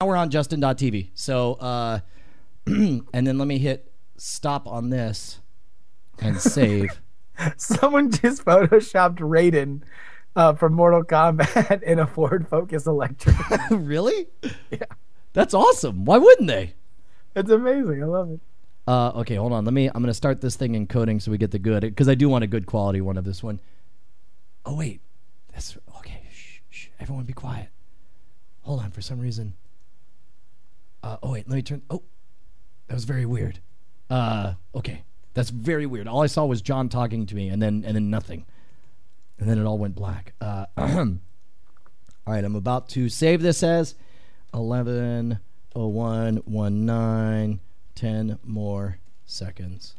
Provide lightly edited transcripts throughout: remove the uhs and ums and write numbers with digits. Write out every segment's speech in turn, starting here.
we're on Justin.tv. So, and then let me hit stop on this and save. Someone just photoshopped Raiden from Mortal Kombat in a Ford Focus Electric. Really? Yeah. That's awesome. Why wouldn't they? It's amazing. I love it. Okay, hold on. I'm going to start this thing encoding so we get the good, because I do want a good quality one of this one. Oh, wait. That's okay. Shh. Everyone be quiet. Hold on. For some reason. Oh, wait. Let me turn. Oh, that was very weird. Okay. That's very weird. All I saw was John talking to me, and then nothing. And then it all went black. All right, I'm about to save this as 11:01:19. 10 more seconds.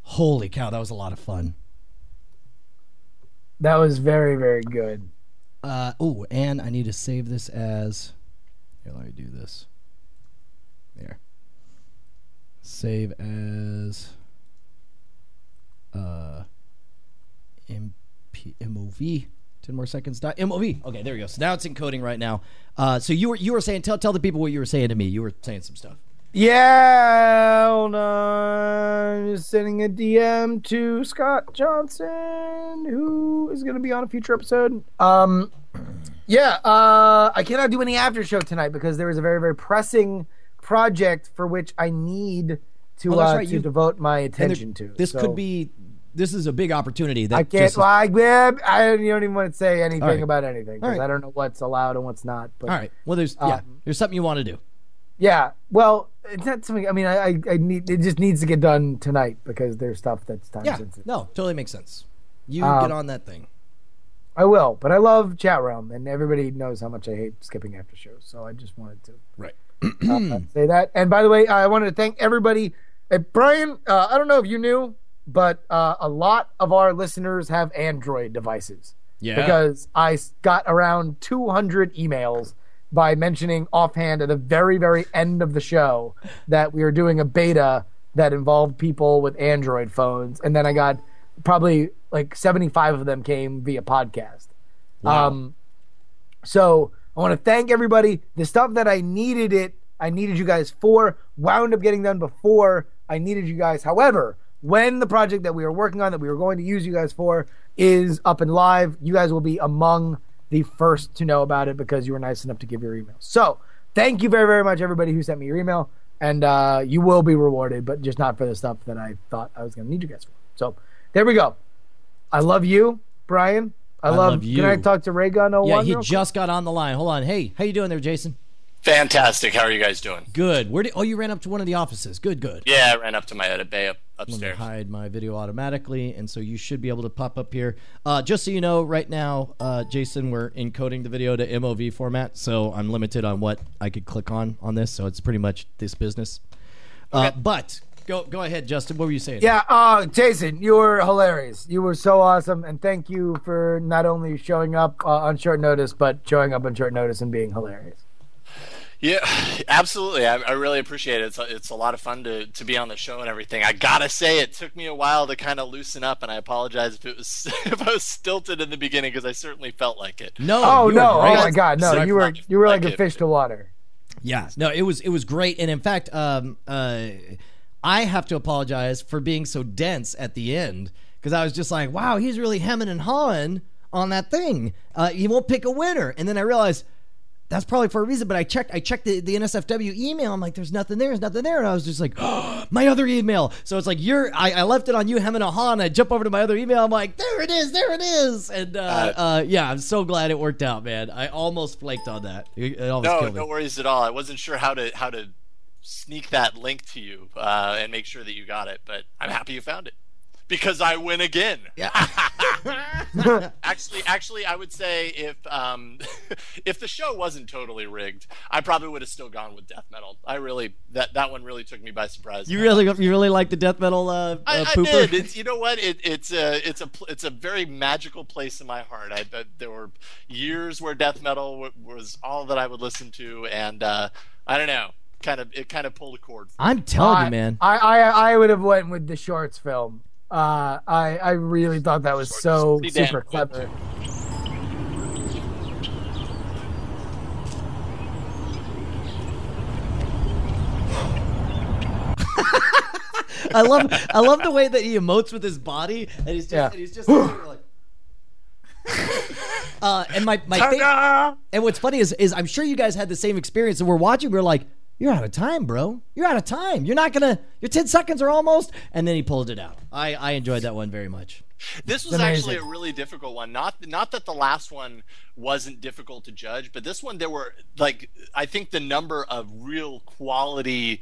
Holy cow, that was a lot of fun. That was very, very good. Oh, and I need to save this as... Here, let me do this. There. Save as... MOV. 10 more seconds. MOV. Okay, there we go. So now it's encoding right now. So you were saying, tell the people what you were saying to me. You were saying some stuff. Yeah, hold on. Just sending a DM to Scott Johnson, who is going to be on a future episode. I cannot do any after show tonight because there is a very, very pressing project for which I need to devote my attention to. This is a big opportunity. That I can't. I don't even want to say anything about anything because I don't know what's allowed and what's not. But, all right. Well, there's something you want to do. Yeah. Well, it's not something. I mean, I need. It just needs to get done tonight because there's stuff that's time sensitive. No, totally makes sense. You get on that thing. I will, but I love chat realm, and everybody knows how much I hate skipping after shows. So I just wanted to say that. And by the way, I wanted to thank everybody. Brian, I don't know if you knew, but a lot of our listeners have Android devices. Yeah. Because I got around 200 emails by mentioning offhand at the very, very end of the show that we were doing a beta that involved people with Android phones. And then I got probably like 75 of them came via podcast. Wow. So I want to thank everybody. The stuff that I needed you guys for, wound up getting done before I needed you guys. However, when the project that we are working on that we were going to use you guys for is up and live, you guys will be among the first to know about it because you were nice enough to give your email. So thank you very, very much, everybody who sent me your email. And you will be rewarded, but just not for the stuff that I thought I was going to need you guys for. So there we go. I love you, Brian. I love you. Can I talk to Raygun 01? Yeah, he just got on the line. Hold on. Hey, how you doing there, Jason? Fantastic. How are you guys doing? Good. You ran up to one of the offices. Good. Yeah, I ran up to my edit bay upstairs. I'm gonna hide my video automatically, and so you should be able to pop up here. Just so you know, right now, Jason, we're encoding the video to MOV format, so I'm limited on what I could click on this, so it's pretty much this business. Okay. But go ahead, Justin. What were you saying? Yeah, Jason, you were hilarious. You were so awesome, and thank you for not only showing up on short notice, but showing up on short notice and being hilarious. Yeah, absolutely. I really appreciate it. It's a lot of fun to be on the show and everything. I gotta say, it took me a while to kind of loosen up, and I apologize if I was stilted in the beginning because I certainly felt like it. No. Oh my God, no. You were like a fish to water. Yeah. No, it was great, and in fact, I have to apologize for being so dense at the end because I was just like, wow, he's really hemming and hawing on that thing. He won't pick a winner, and then I realized. That's probably for a reason, but I checked the NSFW email. I'm like, there's nothing there, and I was just like, oh, my other email. So it's like I left it on you, hemming a haw, and I jump over to my other email. I'm like, there it is, and yeah, I'm so glad it worked out, man. I almost flaked on that. It almost killed me. No worries at all. I wasn't sure how to sneak that link to you and make sure that you got it, but I'm happy you found it. Because I win again. Yeah. Actually, I would say if the show wasn't totally rigged, I probably would have still gone with death metal. That one really took me by surprise. You really like the death metal? I did. You know what? It's a very magical place in my heart. There were years where death metal was all that I would listen to, and I don't know. It kind of pulled a cord. I'm telling you, man. I would have went with the shorts film. I really thought that was so super clever. I love the way that he emotes with his body, and he's just like. And my and what's funny is I'm sure you guys had the same experience, and we're watching. We're like, you're out of time, bro. You're out of time. You're not gonna. Your 10 seconds are almost, and then he pulled it out. I enjoyed that one very much. This was actually a really difficult one. Not that the last one wasn't difficult to judge, but this one there were I think the number of real quality,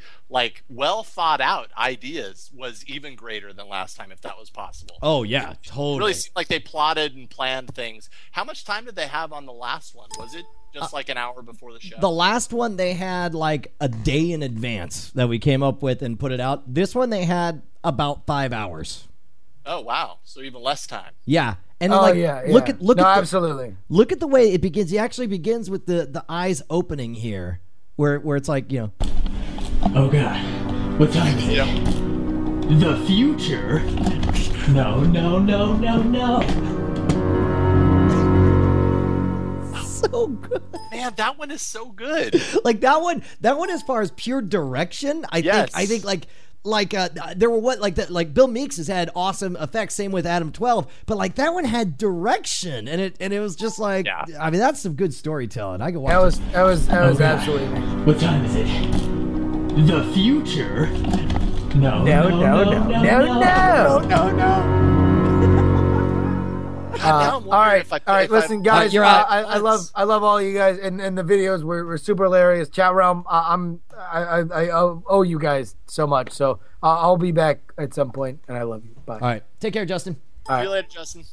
well thought out ideas was even greater than last time, if that was possible. Oh yeah, totally. It really seemed like they plotted and planned things. How much time did they have on the last one? Was it just an hour before the show? The last one they had a day in advance that we came up with and put it out. This one they had about 5 hours. Oh wow! So even less time. Yeah, and absolutely. Look at the way it begins. He actually begins with the eyes opening here, where it's Oh God, what time is it? The future? No. So good. Man, that one is so good. That one as far as pure direction, I think there were Bill Meeks has had awesome effects, same with Adam 12, but that one had direction, and it was just I mean, that's some good storytelling. I can watch that was absolutely amazing. What time is it? The future? No. All right. Listen, guys. I love all you guys, and the videos were super hilarious. Chat realm. I owe you guys so much. So I'll be back at some point, and I love you. Bye. All right. Take care, Justin. See you later, Justin.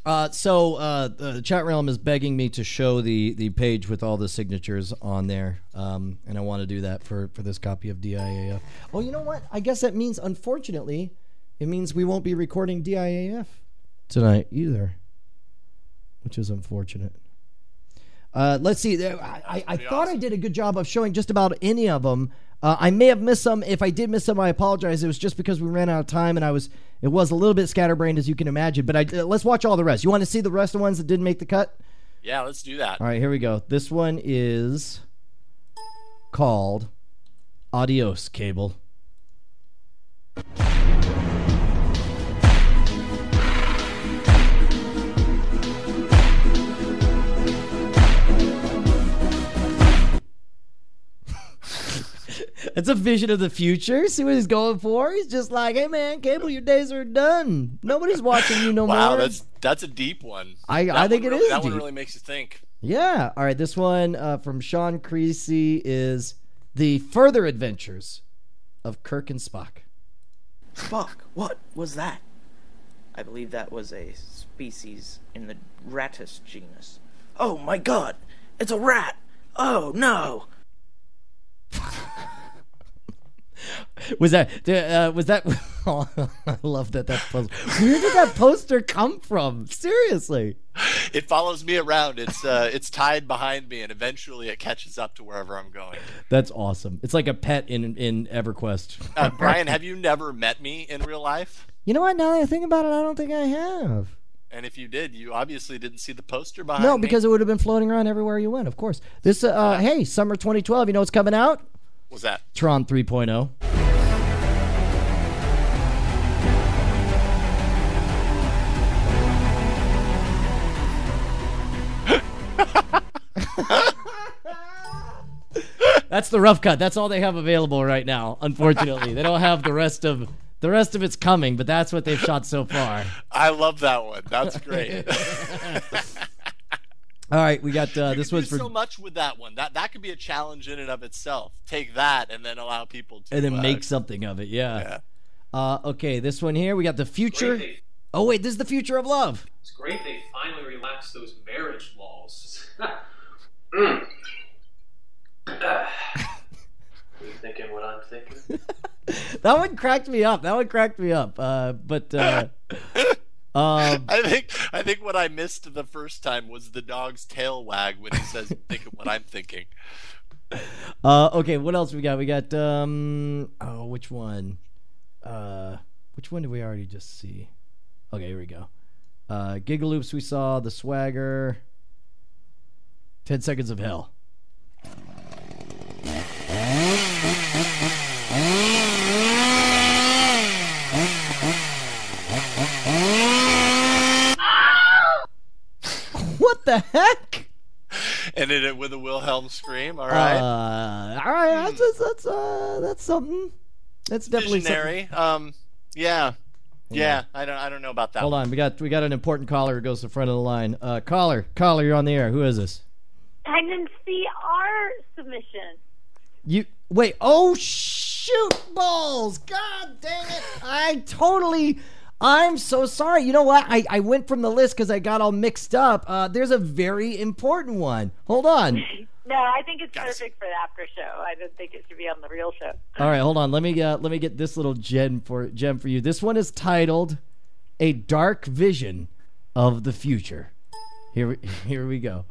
The chat realm is begging me to show the page with all the signatures on there, and I want to do that for this copy of DIAF. Oh, you know what? I guess that means, unfortunately, it means we won't be recording DIAF tonight either, which is unfortunate. Let's see. I thought I did a good job of showing just about any of them. I may have missed some. If I did miss some, I apologize. It was just because we ran out of time, and it was a little bit scatterbrained, as you can imagine. But let's watch all the rest. You want to see the rest of the ones that didn't make the cut? Yeah, let's do that. All right, here we go. This one is called Adios, Cable. It's a vision of the future. See what he's going for? He's just like, hey man, Cable, your days are done. Nobody's watching you no more. Wow, that's a deep one. I think it is that deep. One really makes you think. Yeah. All right, this one from Sean Creasy is The Further Adventures of Kirk and Spock. Spock, what was that? I believe that was a species in the Rattus genus. Oh my god, it's a rat! Oh no! Was that oh, I love that poster. Where did that poster come from? Seriously. It follows me around. It's tied behind me, and eventually it catches up to wherever I'm going. That's awesome. It's like a pet in EverQuest. Brian, have you never met me in real life? You know what? Now that I think about it, I don't think I have. And if you did, you obviously didn't see the poster behind me. No, because it would have been floating around everywhere you went, of course. This, hey, summer 2012, you know what's coming out? What's that? Tron 3.0. That's the rough cut. That's all they have available right now, unfortunately. They don't have the rest of it's coming, but that's what they've shot so far. I love that one. That's great. All right, we got this one's for so much with that one. That could be a challenge in and of itself. Take that and then allow people to and then make something of it. Yeah. Okay, this one here, we got the future. Oh wait, this is the future of love. It's great they finally relaxed those marriage laws. Are you thinking what I'm thinking? That one cracked me up. I think what I missed the first time was the dog's tail wag when he says, "Thinking what I'm thinking." Okay, what else we got? We got which one? Which one did we already just see? Okay, here we go. Gigaloops we saw, the swagger. 10 Seconds of Hell. ended it with a Wilhelm scream. All right. All right. That's something. That's definitely visionary. something. Yeah. I don't know about that. Hold on. We got an important caller who goes to the front of the line. Caller, you're on the air. Who is this? I didn't see our submission. You wait. Oh shoot, balls! God dang it! I'm so sorry. You know what? I went from the list because I got all mixed up. There's a very important one. Hold on. No, I think it's perfect for the after show. I don't think it should be on the real show. All right, hold on. Let me get this little gem for you. This one is titled "A Dark Vision of the Future." Here we go.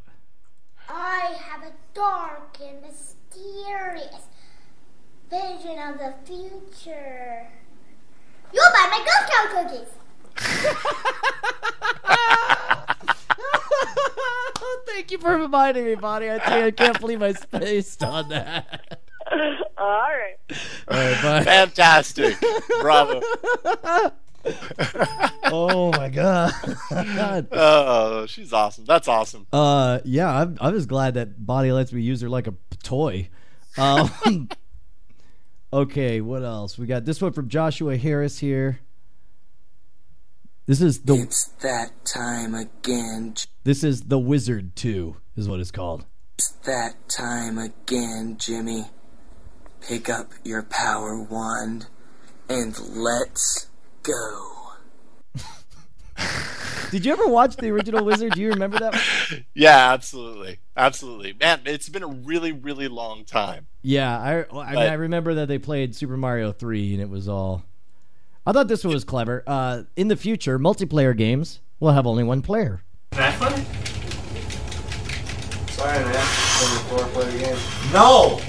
I have a dark and mysterious vision of the future. You'll buy my Girl Scout cookies. Thank you for reminding me, Bonnie. I can't believe I spaced on that. All right. All right, bye. Fantastic. Bravo. Oh my god. Oh, she's awesome. That's awesome. Yeah, I'm just glad that Bonnie lets me use her like a toy. Okay, what else? We got this one from Joshua Harris here. It's that time again. This is The Wizard 2, is what it's called. It's that time again, Jimmy. Pick up your power wand and let's go. Did you ever watch the original Wizard? Do you remember that one? Yeah, absolutely. Man, it's been a really, really long time. Yeah, I remember that they played Super Mario 3 and it was all... I thought this one was clever. In the future, multiplayer games will have only one player. That funny? Sorry, man. It's a 4-player game. No!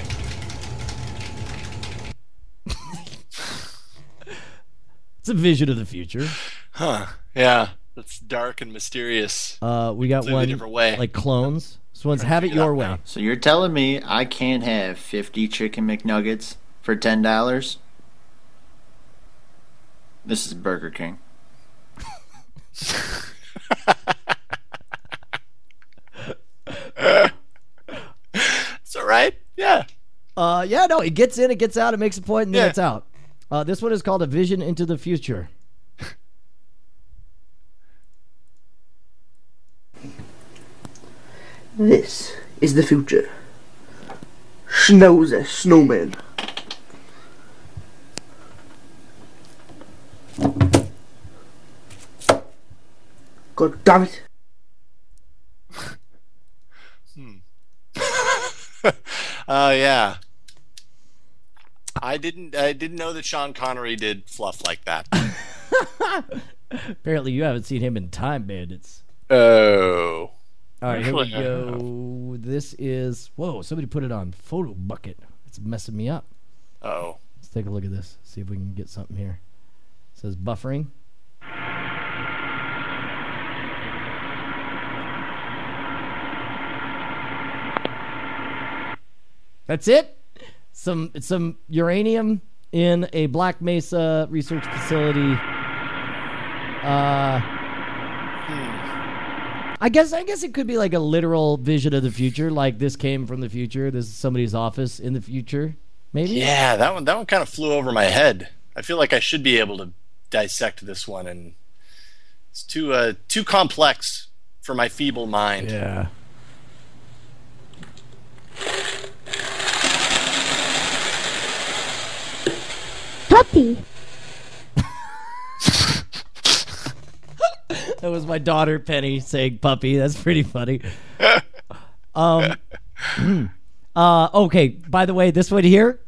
It's a vision of the future. Huh. Yeah. That's dark and mysterious. We got one different way. like clones. This one's Have It Your Way. So you're telling me I can't have 50 chicken McNuggets for $10? This is Burger King. It's all right. Yeah. Yeah, no, it gets in, it gets out, it makes a point, and then it's out. This one is called A Vision into the Future. This is the future. Schnauzer snowman. God damn it. Yeah. I didn't know that Sean Connery did fluff like that. Apparently you haven't seen him in Time Bandits. Oh. All right, here we go. This is... Whoa, somebody put it on Photo Bucket. It's messing me up. Uh-oh. Let's take a look at this. See if we can get something here. It says buffering. That's it. Some uranium in a Black Mesa research facility. I guess it could be like a literal vision of the future. Like this came from the future. This is somebody's office in the future. Maybe. Yeah, that one kind of flew over my head. I feel like I should be able to dissect this one, and it's too complex for my feeble mind. Yeah. Puppy. That was my daughter Penny saying puppy. That's pretty funny. Okay, by the way, this one here,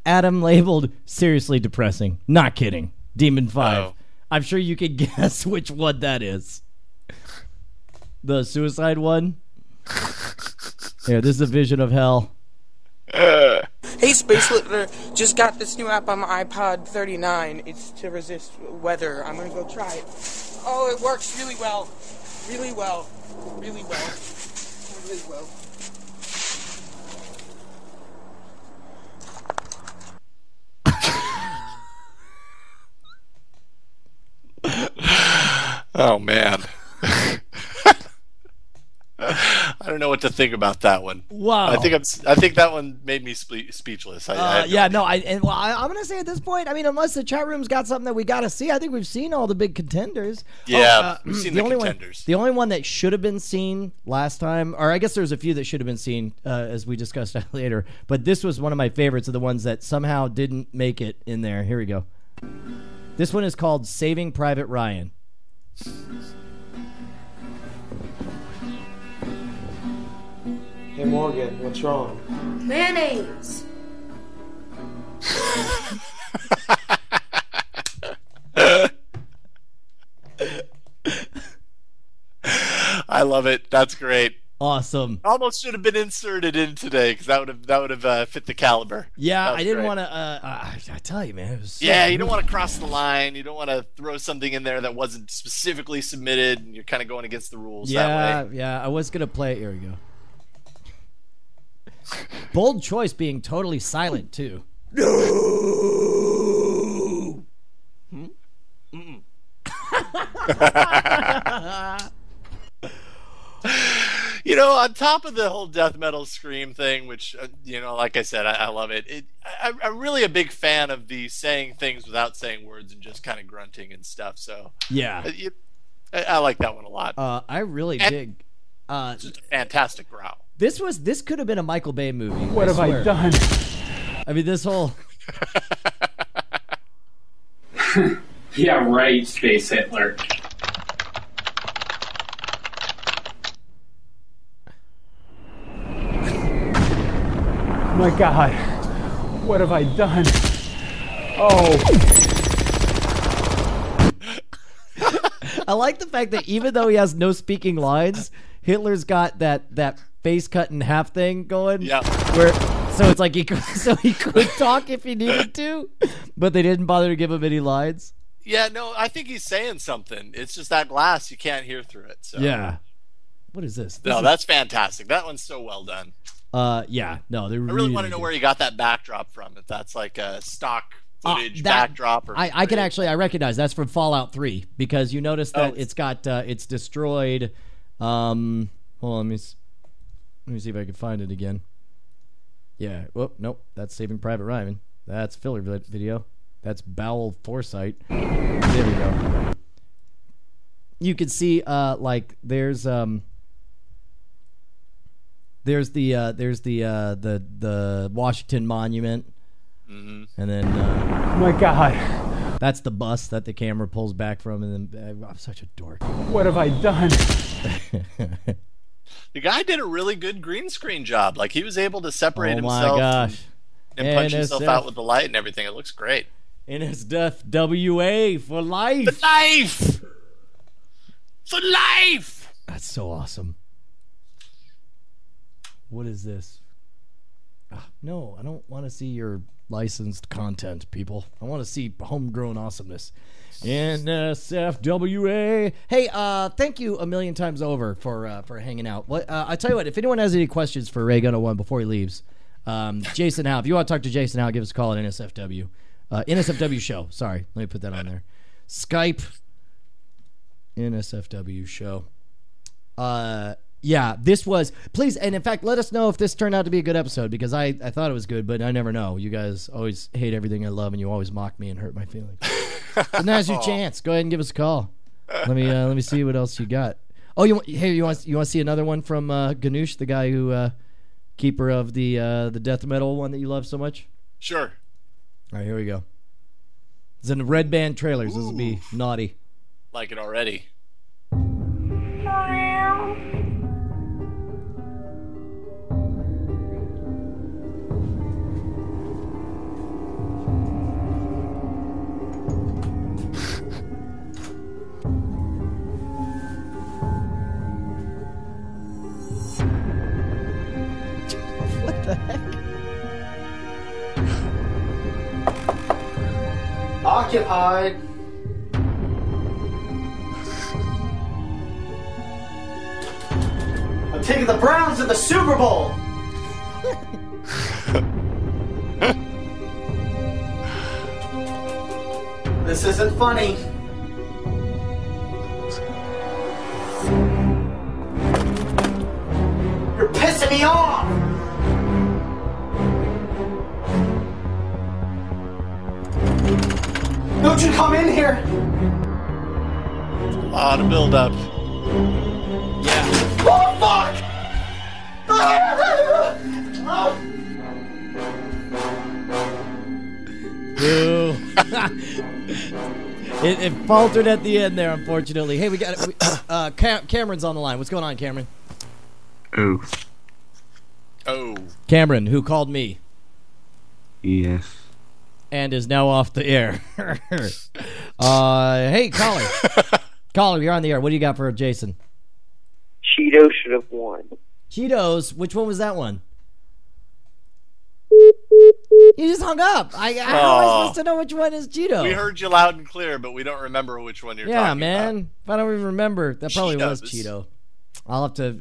Adam labeled seriously depressing. Not kidding. Demon 5. Oh. I'm sure you can guess which one that is. The suicide one? Here, this is a vision of hell. Hey, Space Listener, just got this new app on my iPod 39. It's to resist weather. I'm gonna go try it. Oh, it works really well. Really well. Really well. Really well. Oh man. I don't know what to think about that one. Wow. I think that one made me speechless. I'm gonna say at this point, I mean, unless the chat room's got something that we got to see, I think we've seen all the big contenders. Yeah, we've seen the contenders. The only one that should have been seen last time, or I guess there's a few that should have been seen, as we discussed later. But this was one of my favorites of the ones that somehow didn't make it in there. Here we go. This one is called Saving Private Ryan. Hey Morgan, what's wrong? Mayonnaise. I love it. That's great. Awesome. Almost should have been inserted in today because that would have fit the caliber. Yeah, I didn't want to. I tell you, man. It was so you don't want to cross the line. You don't want to throw something in there that wasn't specifically submitted, and you're kind of going against the rules. that way. Yeah. I was gonna play it. Here we go. Bold choice, being totally silent too. No. You know, on top of the whole death metal scream thing, which, like I said, I love it. I'm really a big fan of the saying things without saying words and just kind of grunting and stuff. So yeah, I like that one a lot. I really dig. It's just a fantastic growl. This could have been a Michael Bay movie. What have I done? I mean, this whole. Yeah, right, Space Hitler. My God, what have I done? Oh. I like the fact that even though he has no speaking lines, Hitler's got that face cut in half thing going. Yeah. So it's like he could talk if he needed to, but they didn't bother to give him any lines. Yeah, no, I think he's saying something. It's just that glass, you can't hear through it. So. Yeah. What is this? That's fantastic. That one's so well done. Yeah, no, they I really want to know where you got that backdrop from. If that's like a stock footage backdrop, or I can actually recognize that's from Fallout 3 because you notice that it's got it's destroyed. Hold on, let me see if I can find it again. Yeah. Well, nope. That's Saving Private Ryan. That's filler video. That's Bowel Foresight. There we go. You can see like there's the Washington Monument, and then my God, that's the bus that the camera pulls back from, and then I'm such a dork. What have I done? The guy did a really good green screen job. Like he was able to separate himself and punch himself out with the light and everything. It looks great. NSFW for life. For life. For life. That's so awesome. What is this? No, I don't want to see your licensed content, people. I want to see homegrown awesomeness. NSFWA. Hey, thank you a million times over for hanging out. I tell you what, if anyone has any questions for Ray Gunna 1 before he leaves, Jason Howe, if you want to talk to Jason Howe, give us a call at NSFW. NSFW show. Sorry, let me put that on there. Skype. NSFW show. Yeah, this was, please, and in fact, let us know if this turned out to be a good episode, because I thought it was good, but I never know. You guys always hate everything I love, and you always mock me and hurt my feelings. So now's your chance. Go ahead and give us a call. Let me see what else you got. Oh, you want to see another one from Ganush, the guy who keeper of the death metal one that you love so much? Sure. All right, here we go. It's in the Red Band trailers. This will be naughty. Like it already. What the heck? Occupied. I'm taking the Browns to the Super Bowl. This isn't funny. me off! Don't you come in here! A lot of build-up. Yeah. Oh, fuck! Boo. It faltered at the end there, unfortunately. Hey, we got Cameron's on the line. What's going on, Cameron? Oh. Cameron, who called me Yes. and is now off the air. Hey, caller. Caller, you're on the air. What do you got for Jason? Cheetos should have won. Cheetos? Which one was that one? You just hung up. How am I supposed to know which one is Cheeto? We heard you loud and clear, but we don't remember which one you're talking Yeah, man. If I don't even remember, that probably was Cheetos. Cheeto. I'll have to.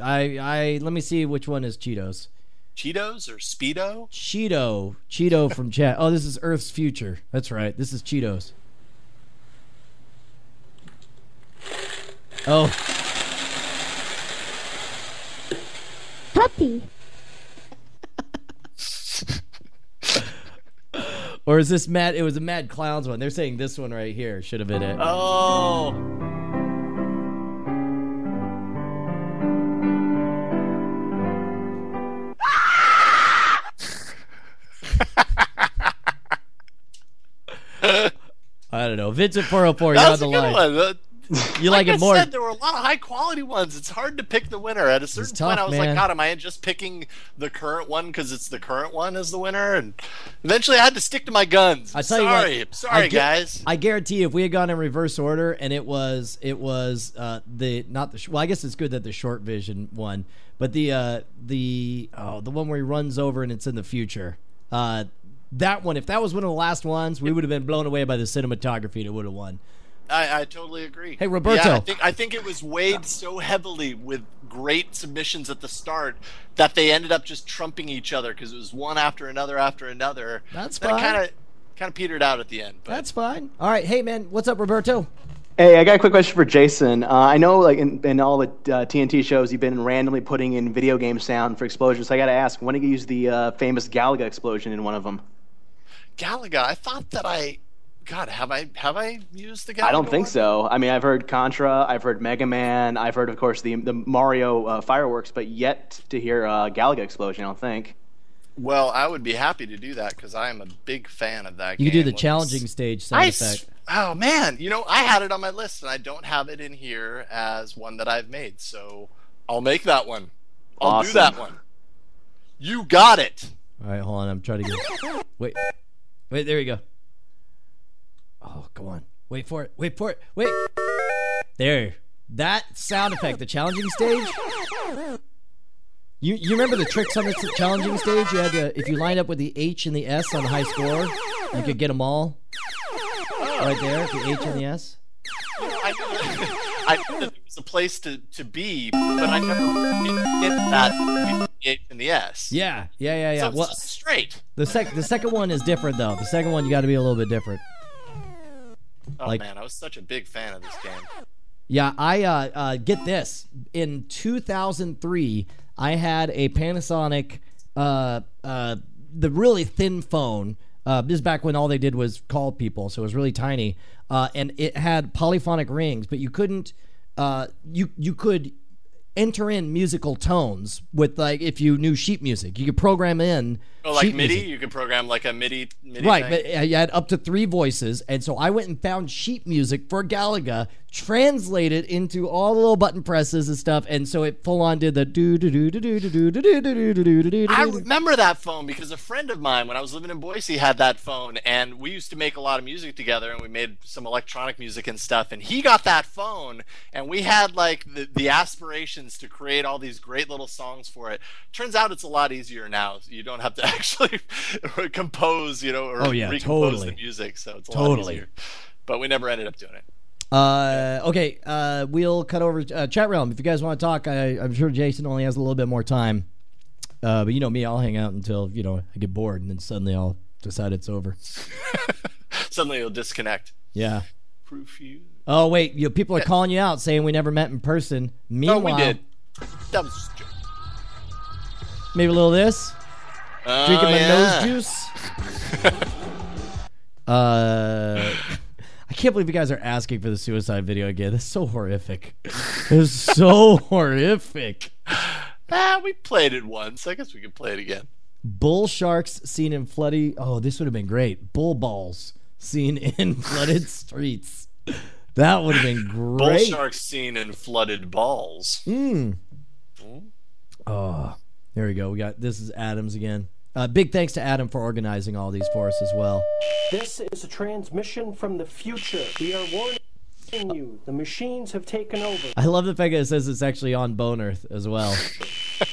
Let me see which one is Cheetos. Cheetos or Speedo? Cheeto from chat. Oh, this is Earth's future. That's right. This is Cheetos. Oh. Puppy. Or is this Mad? It was a Mad Clowns one. They're saying this one right here should have been it. Oh. I don't know. Vincent 404, you're on the line. One. You like it more? I said, there were a lot of high quality ones. It's hard to pick the winner. At a certain point, I was like, God, am I just picking the current one because it's the current one as the winner? And eventually, I had to stick to my guns. I'm sorry, guys. I guarantee you, if we had gone in reverse order and it was well, I guess it's good that the short vision won, but the one where he runs over and it's in the future. That one, if that was one of the last ones, we would have been blown away by the cinematography that would have won. I totally agree. Hey, Roberto. Yeah, I think it was weighed so heavily with great submissions at the start that they ended up just trumping each other because it was one after another after another. That's then fine. It kind of petered out at the end. But. That's fine. All right. Hey, man. What's up, Roberto? Hey, I got a quick question for Jason. I know, like in all the TNT shows, you've been randomly putting in video game sound for explosions. So I got to ask, when did you use the famous Galaga explosion in one of them? Galaga? I thought that God, have I used the Galaga? I don't think one? so. I mean, I've heard Contra, I've heard Mega Man, I've heard, of course, the Mario fireworks, but yet to hear Galaga explosion, I don't think. Well, I would be happy to do that because I am a big fan of that game. You do the challenging stage sound effect. Oh, man. I had it on my list, and I don't have it in here as one that I've made, so I'll make that one. I'll do that one. You got it. All right, hold on. I'm trying to get... Wait, there we go. Oh, come on. Wait for it. Wait. There. That sound effect, the challenging stage. You remember the tricks on the challenging stage? You had to, if you lined up with the H and the S on the high score, you could get them all. Right there, the H and the S. I knew that there was a place to be, but I never get that the H and the S. Yeah. So well, it's straight. The second one is different, though. The second one, you got to be a little bit different. Oh, man, I was such a big fan of this game. Yeah, I get this. In 2003, I had a Panasonic, the really thin phone. This is back when all they did was call people, so it was really tiny. And it had polyphonic rings, but you couldn't. You could enter in musical tones with, like, if you knew sheet music, you could program in. Oh, like sheet MIDI? music. You could program like a MIDI right, thing? but you had up to 3 voices, and so I went and found sheet music for Galaga, translated into all the little button presses and stuff, and so it full on did the do do do do do do do do do do do do. I remember that phone because a friend of mine, when I was living in Boise, had that phone, and we used to make a lot of music together, and we made some electronic music and stuff, and he got that phone, and we had like the aspirations to create all these great little songs for it. Turns out it's a lot easier now. You don't have to actually compose, or recompose the music, so it's a lot easier. But we never ended up doing it. Okay, we'll cut over chat realm. If you guys want to talk, I'm sure Jason only has a little bit more time. But you know me, I'll hang out until, I get bored, and then suddenly I'll decide it's over. Suddenly you'll disconnect. Yeah. Proof you. Oh, wait, people are calling you out, saying we never met in person. Meanwhile, No, we did. That was just a joke. Maybe a little of this. Drinking my nose juice. I can't believe you guys are asking for the suicide video again. That's so horrific. It's so horrific. We played it once. I guess we could play it again. Bull sharks seen in flooded. Oh, this would have been great. Bull balls seen in flooded streets. That would have been great. Bull sharks seen in flooded balls. Oh, there we go. This is Adams again. Big thanks to Adam for organizing all these for us as well. This is a transmission from the future. We are warning you. The machines have taken over. I love the fact that it says it's actually on Bone Earth as well.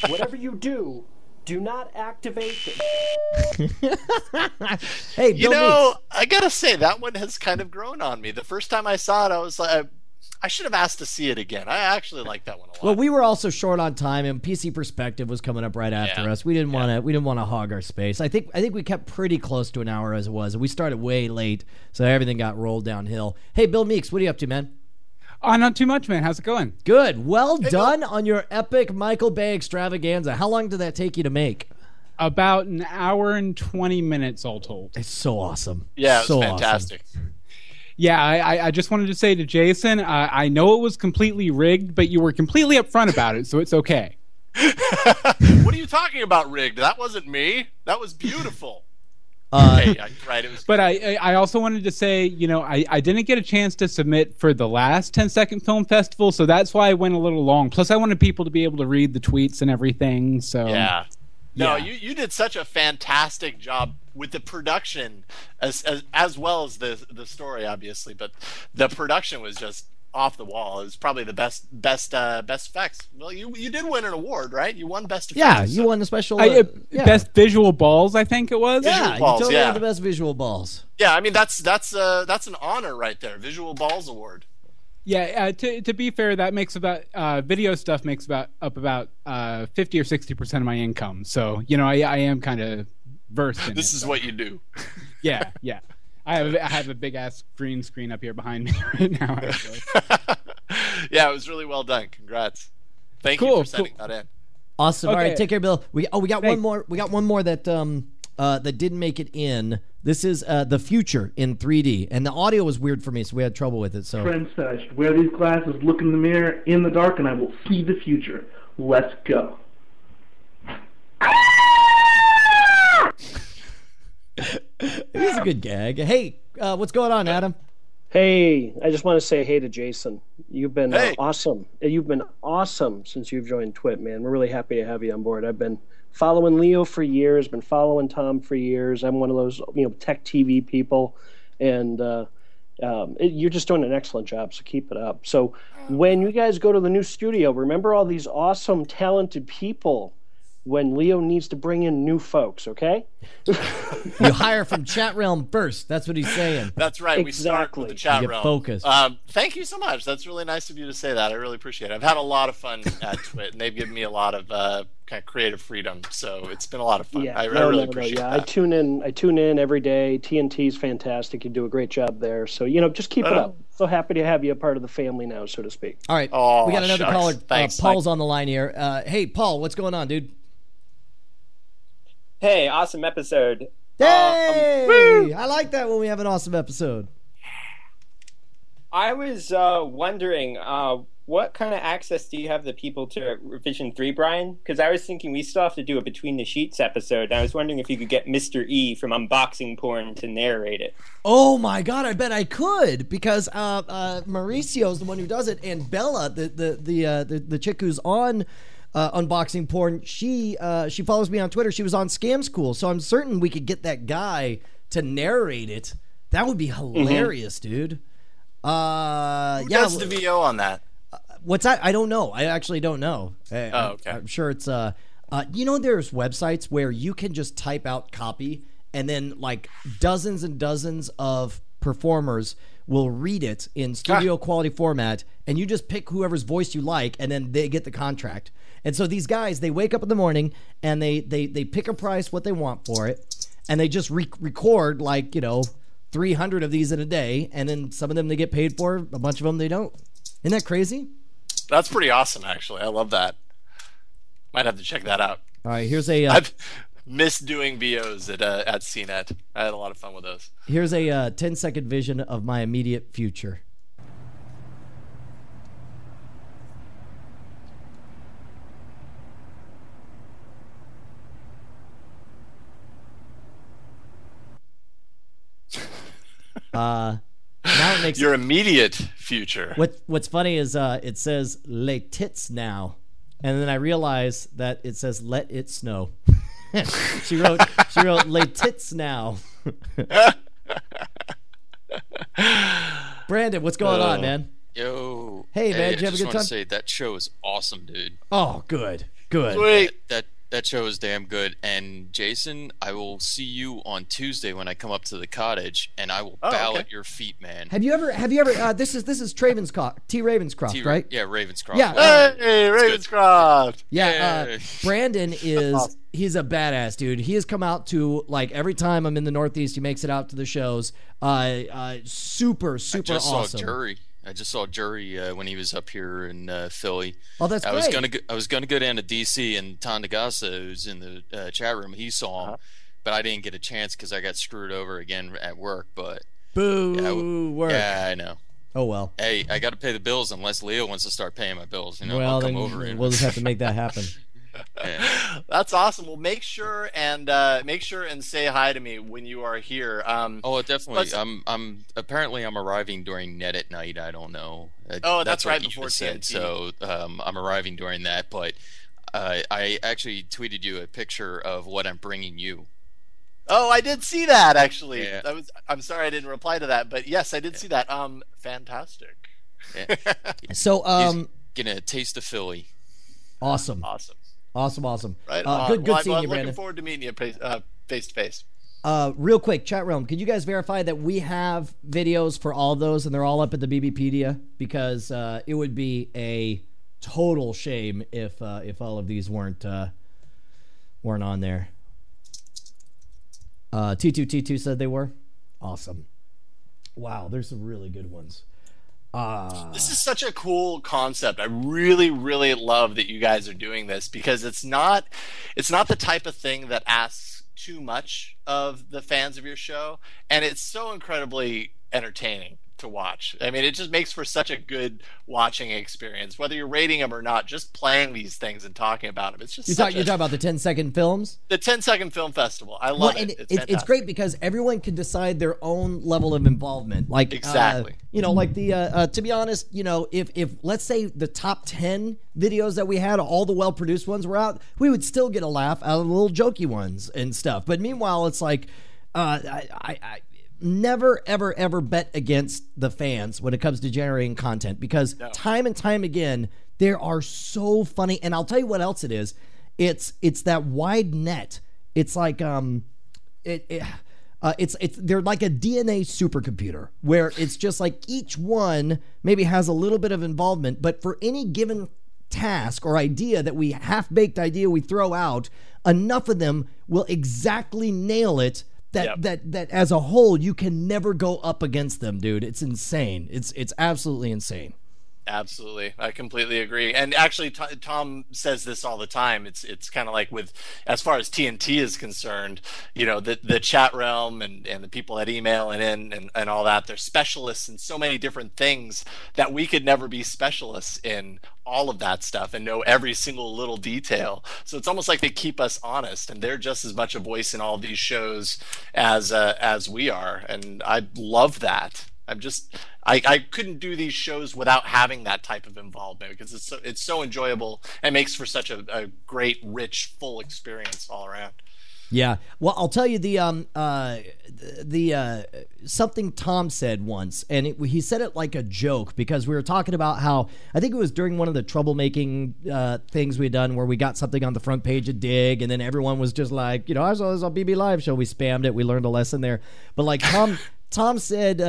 Whatever you do not activate them. Hey, Bill Meeks. I gotta say, that one has kind of grown on me. The first time I saw it, I was like, I should have asked to see it again. I actually like that one a lot. Well, we were also short on time, and PC Perspective was coming up right after us. We didn't want to hog our space. I think we kept pretty close to an hour as it was. We started way late, so everything got rolled downhill. Hey, Bill Meeks, what are you up to, man? Not too much, man. How's it going? Good. Well done on your epic Michael Bay extravaganza. How long did that take you to make? About an hour and 20 minutes all told. It's so awesome. Yeah, it was fantastic. Awesome. Yeah, I just wanted to say to Jason, I know it was completely rigged, but you were completely upfront about it, so it's okay. What are you talking about, rigged? That wasn't me. That was beautiful. Okay, right. It was. But I also wanted to say, I didn't get a chance to submit for the last 10-second film festival, so that's why I went a little long. Plus, I wanted people to be able to read the tweets and everything. So yeah. No, you did such a fantastic job with the production as well as the story, obviously, but the production was just off the wall. It was probably the best effects. Well, you did win an award, right? You won best effects. Yeah, you won the special best visual balls, I think it was. Yeah, you totally won the best visual balls. Yeah, I mean that's an honor right there. Visual Balls Award. Yeah, to be fair, that makes about video stuff makes about 50 or 60% of my income. So I am kind of versed in this is what you do. Yeah. I have a big ass green screen up here behind me right now. Actually. Yeah, it was really well done. Congrats. Thank you for sending that in. Awesome. Okay. All right, take care, Bill. We got one more. We got one more that that didn't make it in. This is The Future in 3D, and the audio was weird for me, so we had trouble with it. So friend said I should wear these glasses, look in the mirror in the dark, and I will see the future. Let's go. It is a good gag. Hey, what's going on, Adam? Hey, I just want to say hey to Jason. You've been awesome. You've been awesome since you've joined Twit, man. We're really happy to have you on board. I've been following Leo for years, been following Tom for years. I'm one of those tech TV people, and you're just doing an excellent job, so keep it up. So when you guys go to the new studio, remember all these awesome, talented people when Leo needs to bring in new folks, okay? You hire from chat realm first. That's what he's saying. That's right. Exactly. We start with the chat realm. Focused. Thank you so much. That's really nice of you to say that. I really appreciate it. I've had a lot of fun at Twit, and they've given me a lot of kind of creative freedom. So it's been a lot of fun. Yeah, I really appreciate that. I tune in every day. TNT's fantastic. You do a great job there. So just keep it up. So happy to have you a part of the family now, so to speak. All right. We got another caller. Thanks. Paul's on the line here. Hey, Paul, what's going on, dude? Hey, awesome episode. Hey! I like that when we have an awesome episode. I was wondering, what kind of access do you have the people to Revision 3, Brian? Because I was thinking we still have to do a Between the Sheets episode, and I was wondering if you could get Mr. E from Unboxing Porn to narrate it. Oh my god, I bet I could, because Mauricio's the one who does it, and Bella, the chick who's on Unboxing Porn, she follows me on Twitter. She was on Scam School, so I'm certain we could get that guy to narrate it. That would be hilarious, dude. Who does the VO on that? What's that? I don't know. I actually don't know. Okay. I'm sure it's there's websites where you can just type out copy, and then like dozens and dozens of performers will read it in studio quality format, and you just pick whoever's voice you like, and then they get the contract. And so these guys, they wake up in the morning and they pick a price, what they want for it, and they just record 300 of these in a day, and then some of them they get paid for, a bunch of them they don't. Isn't that crazy? That's pretty awesome, actually. I love that. Might have to check that out. All right, here's a. I've missed doing VOs at CNET. I had a lot of fun with those. Here's a 10-second vision of my immediate future. Now it makes your immediate future. What's funny is it says "les tits now," and then I realize that it says "let it snow." she wrote "les tits now." Brandon, what's going on, man? Yo. Hey, man, did you have a good time? I just want to say that show is awesome, dude. Oh, good. Sweet. That show is damn good. And Jason, I will see you on Tuesday when I come up to the cottage, and I will bow at your feet, man. Have you ever? This is T. Ravenscroft, right? Yeah, Ravenscroft. Yeah. Hey, Ravenscroft. Yeah. Brandon is he's a badass dude. He has come out to, like, every time I'm in the Northeast, he makes it out to the shows. Super awesome. I just saw Jury when he was up here in Philly. Oh, that's great. I was gonna go down to DC, and Tom Nagasa, who's in the chat room, he saw him, but I didn't get a chance because I got screwed over again at work. But work. Yeah, I know. Oh well. Hey, I got to pay the bills unless Leo wants to start paying my bills. You know, well, I'll come then over. We'll just have to make that happen. Yeah. That's awesome. Well, make sure and say hi to me when you are here. Definitely. I'm arriving during Net at Night. I don't know. That's right, before said. So I'm arriving during that. But I actually tweeted you a picture of what I'm bringing you. Oh, I did see that actually. Yeah. I'm sorry I didn't reply to that, but yes, I did see that. Fantastic. Yeah. So He's gonna taste of Philly. Awesome. Right. Good seeing you, Brandon. Looking forward to meeting you face to face. Real quick, chat room, could you guys verify that we have videos for all those and they're all up at the BBpedia? Because it would be a total shame if all of these weren't on there. T2 said they were. Awesome. Wow, there's some really good ones. This is such a cool concept. I really, really love that you guys are doing this because it's not the type of thing that asks too much of the fans of your show, and it's so incredibly entertaining to watch. I mean, it just makes for such a good watching experience, whether you're rating them or not. Just playing these things and talking about them, it's just you're talking about the 10-second films, the 10-second film festival. I love it. It's great because everyone can decide their own level of involvement. Like exactly, like the to be honest, if let's say the top 10 videos that we had, all the well produced ones were out, we would still get a laugh out of the little jokey ones and stuff. But meanwhile, it's like I never, ever bet against the fans when it comes to generating content because time and time again, they are so funny. And I'll tell you what else it is. It's that wide net. It's like they're like a DNA supercomputer where it's just like each one maybe has a little bit of involvement, but for any given task or idea that we half-baked idea we throw out, enough of them will exactly nail it. That as a whole, you can never go up against them, dude. It's insane. It's absolutely insane. Absolutely, I completely agree. And actually, Tom says this all the time. It's kind of like with, as far as TNT is concerned, the chat realm and the people that email and all that, they're specialists in so many different things that we could never be specialists in all of that stuff and know every single little detail. So it's almost like they keep us honest, and they're just as much a voice in all of these shows as we are. And I love that. I couldn't do these shows without having that type of involvement because it's so enjoyable and makes for such a great, rich, full experience all around. Yeah. Well, I'll tell you the something Tom said once, and he said it like a joke because we were talking about how I think it was during one of the troublemaking things we had done where we got something on the front page of Dig, and then everyone was just like, I saw this on BB Live show. We spammed it. We learned a lesson there. But like Tom said,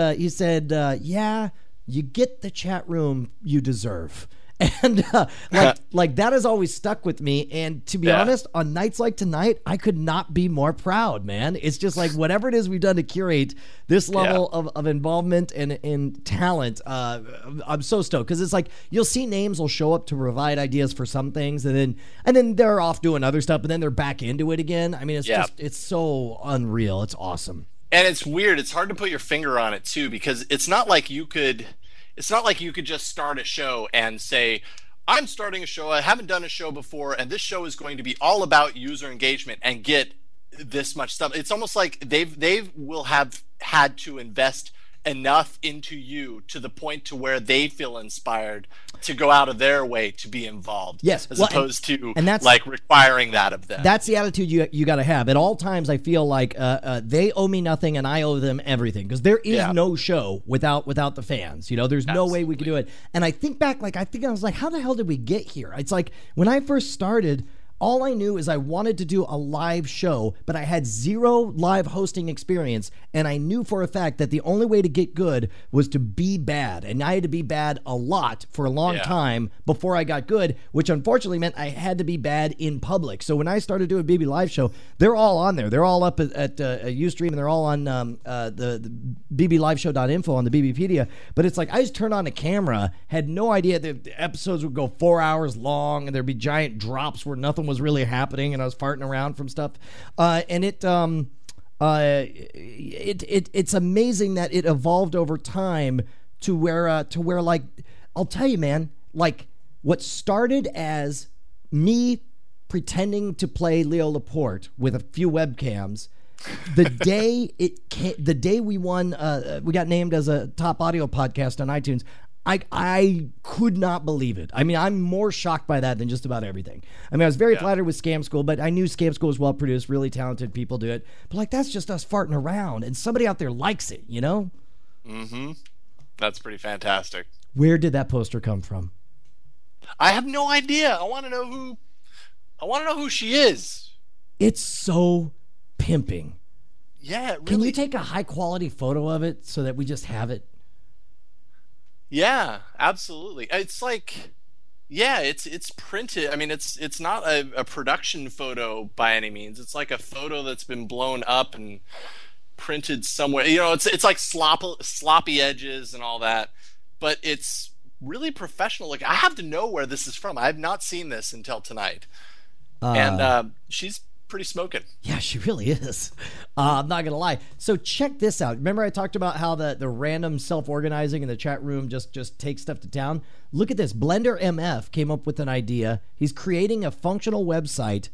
yeah, you get the chat room you deserve. And like that has always stuck with me. And to be honest, on nights like tonight, I could not be more proud, man. It's just like whatever it is we've done to curate this level of involvement and talent. I'm so stoked because it's like you'll see names will show up to provide ideas for some things, and then they're off doing other stuff, and then they're back into it again. I mean, it's so unreal. It's awesome. And it's weird. It's hard to put your finger on it too, because it's not like you could just start a show and say, I'm starting a show, I haven't done a show before, and this show is going to be all about user engagement and get this much stuff. It's almost like they will have had to invest enough into you to the point to where they feel inspired to go out of their way to be involved. Yes, as opposed to like requiring that of them. That's the attitude you got to have at all times. I feel like they owe me nothing and I owe them everything, because there is no show without the fans. You know, there's no way we could do it. And I think back, I was like, how the hell did we get here? It's like when I first started, all I knew is I wanted to do a live show, but I had zero live hosting experience, and I knew for a fact that the only way to get good was to be bad, and I had to be bad a lot for a long time before I got good, which unfortunately meant I had to be bad in public. So when I started doing BB Live Show, they're all on there. They're all up at Ustream, and they're all on the bbliveshow.info on the BBpedia. But it's like I just turned on a camera, had no idea that the episodes would go 4 hours long, and there'd be giant drops where nothing was really happening, and I was farting around from stuff, and it's amazing that it evolved over time to where like I'll tell you, man, like what started as me pretending to play Leo Laporte with a few webcams, the day we won, we got named as a top audio podcast on iTunes. I could not believe it. I mean, I'm more shocked by that than just about everything. I mean, I was very flattered with Scam School, but I knew Scam School was well produced, really talented people do it. But like, that's just us farting around, and somebody out there likes it, you know? Mm-hmm. That's pretty fantastic. Where did that poster come from? I have no idea. I want to know who she is. It's so pimping. Yeah, really. Can you take a high quality photo of it so that we just have it? Yeah, absolutely. It's like, it's printed. I mean, it's not a production photo by any means. It's like a photo that's been blown up and printed somewhere. You know, it's like sloppy edges and all that, but it's really professional. Like, I have to know where this is from. I have not seen this until tonight, and she's pretty smoking. Yeah, she really is. I'm not gonna lie. So check this out. Remember I talked about how the random self-organizing in the chat room just takes stuff to town? Look at this. Blender MF came up with an idea. He's creating a functional website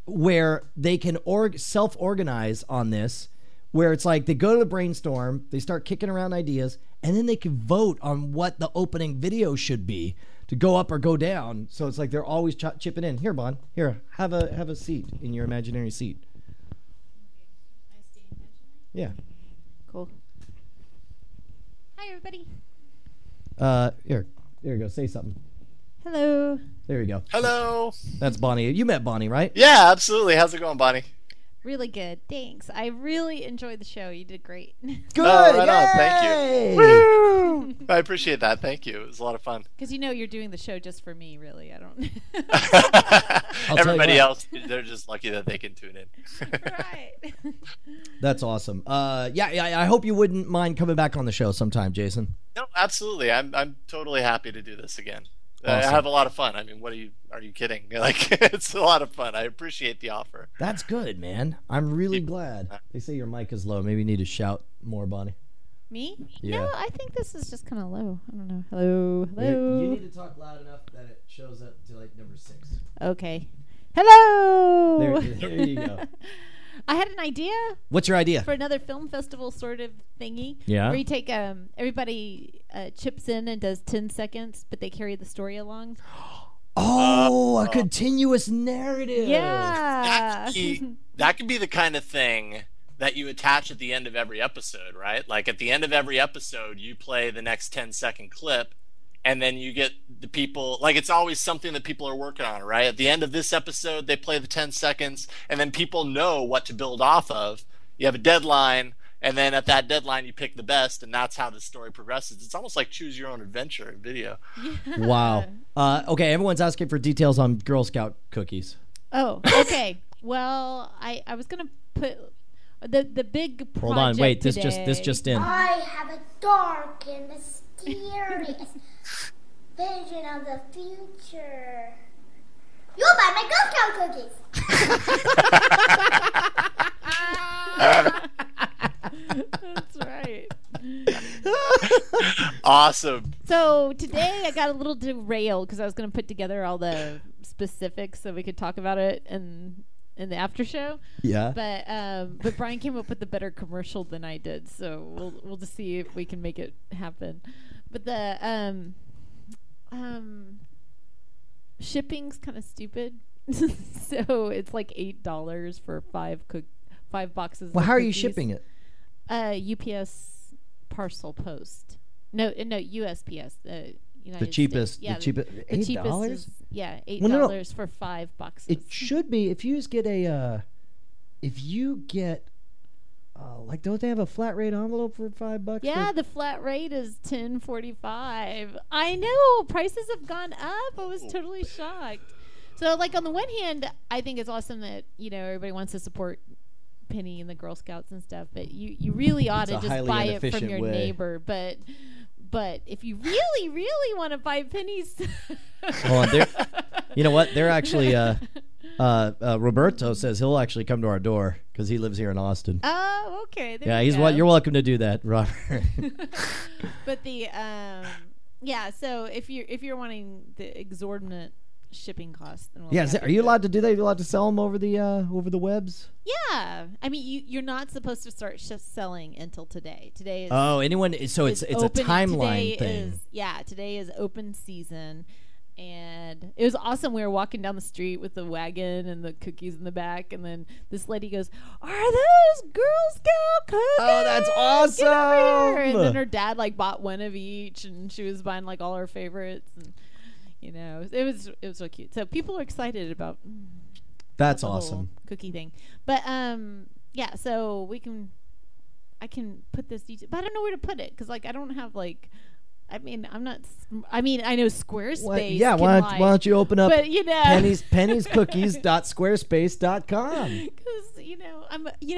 where they can self-organize on this, where it's like they go to the brainstorm, they start kicking around ideas, and then they can vote on what the opening video should be to go up or go down. So it's like they're always chipping in. Here, Bon. Here, have a seat in your imaginary seat. Yeah. Cool. Hi, everybody. Here you go. Say something. Hello. There you go. Hello. That's Bonnie. You met Bonnie, right? Yeah, absolutely. How's it going, Bonnie? Really good. Thanks. I really enjoyed the show. You did great. Good. Oh, right on. Thank you. Woo! I appreciate that. Thank you. It was a lot of fun. Because you're doing the show just for me, really. I don't. Everybody else, they're just lucky that they can tune in. Right. That's awesome. I hope you wouldn't mind coming back on the show sometime, Jason. No, absolutely. I'm totally happy to do this again. Awesome. I have a lot of fun. I mean, are you kidding? Like, it's a lot of fun. I appreciate the offer. That's good, man. I'm really glad. They say your mic is low. Maybe you need to shout more, Bonnie. Me? Yeah. No, I think this is just kind of low. I don't know. Hello. You need to talk loud enough that it shows up to like number 6. Okay. Hello. There you go. I had an idea. What's your idea? For another film festival sort of thingy. Yeah. Where you take everybody chips in and does 10 seconds, but they carry the story along. A continuous narrative. Yeah. That could be the kind of thing that you attach at the end of every episode, right? Like at the end of every episode, you play the next 10-second clip, and then you get the people, like it's always something that people are working on, right? At the end of this episode, they play the 10 seconds, and then people know what to build off of. You have a deadline, and then at that deadline you pick the best, and that's how the story progresses. It's almost like choose your own adventure in video. Yeah. Wow. Okay, everyone's asking for details on Girl Scout cookies. Oh, okay. Well, I was gonna put the big project. Hold on, wait. This today. just in. I have a dark and mysterious vision of the future. You'll buy my Girl Scout cookies. That's right. Awesome. So today I got a little derailed because I was going to put together all the specifics so we could talk about it in the after show. Yeah. But Brian came up with a better commercial than I did, so we'll just see if we can make it happen. But the shipping's kind of stupid. So it's like $8 for 5 boxes. Well, of how are you cookies. shipping it? UPS parcel post. No, USPS. The cheapest. Yeah, the cheapest. $8? Is, yeah, $8 no. for 5 boxes. It should be if you just get like, don't they have a flat rate envelope for $5? Yeah, the flat rate is $10.45. I know prices have gone up. I was totally shocked. So, like, on the one hand, I think it's awesome that everybody wants to support Penny and the Girl Scouts and stuff, but you really ought to just buy it from your neighbor. But if you really, really want to buy Penny's, hold on, you know what? They're actually Roberto says he'll actually come to our door because he lives here in Austin. Oh, okay. Yeah, you're welcome to do that, Robert. But the so if you're wanting the exorbitant shipping costs, then are you allowed to do that? Are you allowed to sell them over the webs? Yeah, I mean you're not supposed to start selling until today. Today is it's a timeline thing. Today is open season, and it was awesome. We were walking down the street with the wagon and the cookies in the back, and then this lady goes, "Are those Girl Scout cookies? Oh, that's awesome!" Get over here. And then her dad bought one of each, and she was buying all her favorites, and it was so cute. So people are excited about. That's the awesome. Cookie thing, but so I can put this detail, but I don't know where to put it because I don't have I know Squarespace. Why don't you open up but, penniescookies.squarespace.com? Because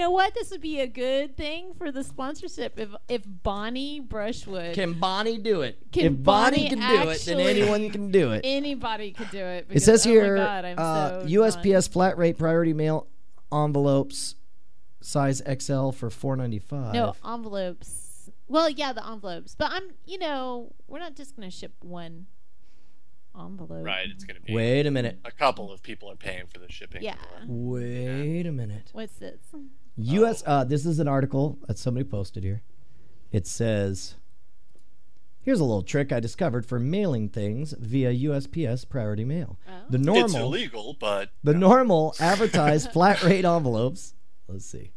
what, this would be a good thing for the sponsorship if Bonnie Brushwood can Bonnie do it. If Bonnie can do it, then anyone can do it. Anybody could do it. It says here, I'm so USPS flat rate priority mail envelopes, size XL for $4.95. No envelopes. Well, yeah, the envelopes. But we're not just going to ship one envelope. Right, it's going to be. Wait a minute. A couple of people are paying for the shipping. Yeah. Wait a minute. What's this? This is an article that somebody posted here. It says, here's a little trick I discovered for mailing things via USPS priority mail. Oh. It's illegal, but the normal advertised flat rate envelopes. Let's see.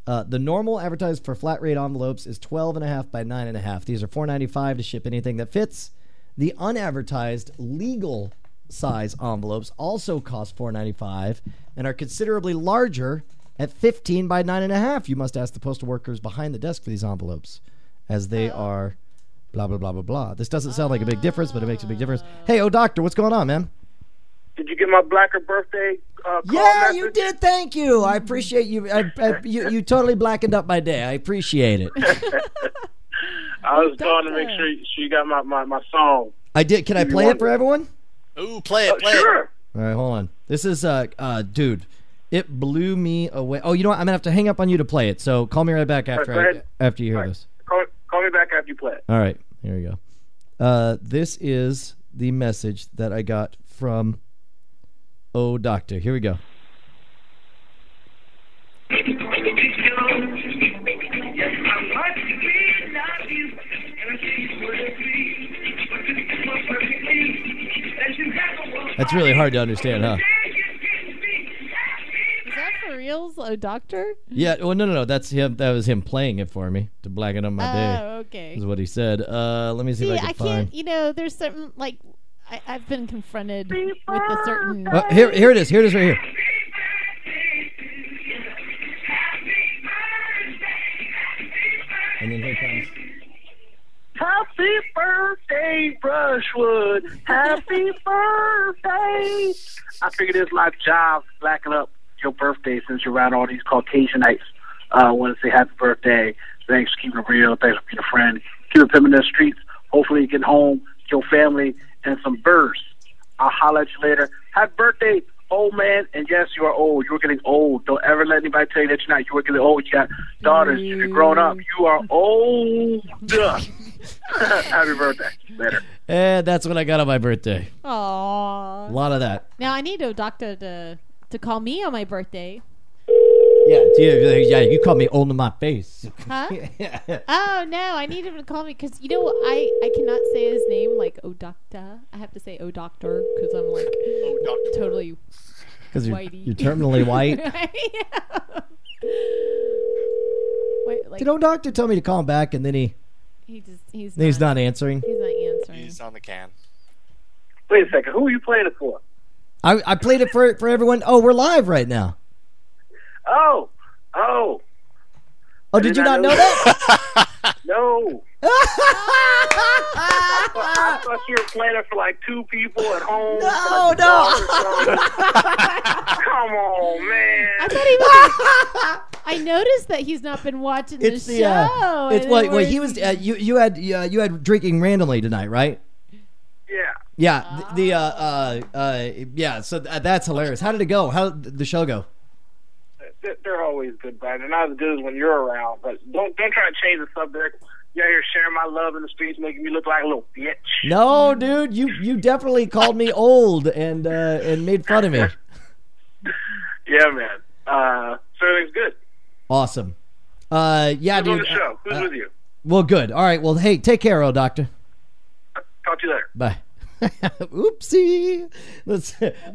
The normal advertised for flat rate envelopes is 12.5 by 9.5. These are $4.95 to ship anything that fits. The unadvertised legal size envelopes also cost $4.95 and are considerably larger at 15 by 9.5. You must ask the postal workers behind the desk for these envelopes, as they are blah, blah, blah, blah, blah. This doesn't sound like a big difference, but it makes a big difference. Hey, doctor, what's going on, man? Did you get my blacker birthday call message? You did. Thank you. I appreciate you. You totally blackened up my day. I appreciate it. I was calling to make sure you got my song. I did. Can I play it for everyone? Ooh, play it. Sure. All right, hold on. This is dude. It blew me away. Oh, you know what? I'm gonna have to hang up on you to play it. So call me right back after you hear this. Call me back after you play it. All right, here we go. This is the message that I got from Doctor. Here we go. That's really hard to understand, huh? Is that for reals, Doctor? Yeah. Well, no. That's him. That was him playing it for me to blacken up my day. Oh, okay. Is what he said. Let me see if I can find. There's certain I've been confronted with a certain. Here it is. Here it is right here. And then here comes. Happy birthday, Brushwood. Happy birthday. I figured it's my job backing up your birthday since you're around all these Caucasianites. I want to say happy birthday. Thanks for keeping it real. Thanks for being a friend. Keep it pimping in the streets. Hopefully you get home, your family, and some birds. I'll holler at you later. Happy birthday, old man. And yes, you are old. You're getting old. Don't ever let anybody tell you that you're not. You are getting old. You got daughters. You're grown up. You are old. Happy birthday. Later. And that's what I got on my birthday. Aww. A lot of that. Now I need a doctor to call me on my birthday. Yeah, you called me old in my face. Huh? Oh, no, I need him to call me because, I cannot say his name like, oh, doctor. I have to say, oh, doctor, because I'm like, totally Because whitey. you're terminally white. Yeah. Wait, like, Did old doctor tell me to call him back, and then he's not answering? He's not answering. He's on the can. Wait a second. Who are you playing it for? I played it for everyone. Oh, we're live right now. Oh. Oh, did you not know that? No. I thought you were playing it for like two people at home. No. Come on, man. I thought he was. I noticed that he's not been watching the show. It's what he was. You had drinking randomly tonight, right? Yeah. Yeah. So that's hilarious. How did it go? How did the show go? They're always good, Brian. They're not as good as when you're around. But don't try to change the subject. You're here sharing my love in the streets, making me look like a little bitch. No, dude, you definitely called me old and made fun of me. Yeah, man. So everything's good. Awesome. Yeah, Who's dude. on the show? Who's with you? Well, good. All right. Well, hey, take care, old doctor. Talk to you later. Bye. Oopsie.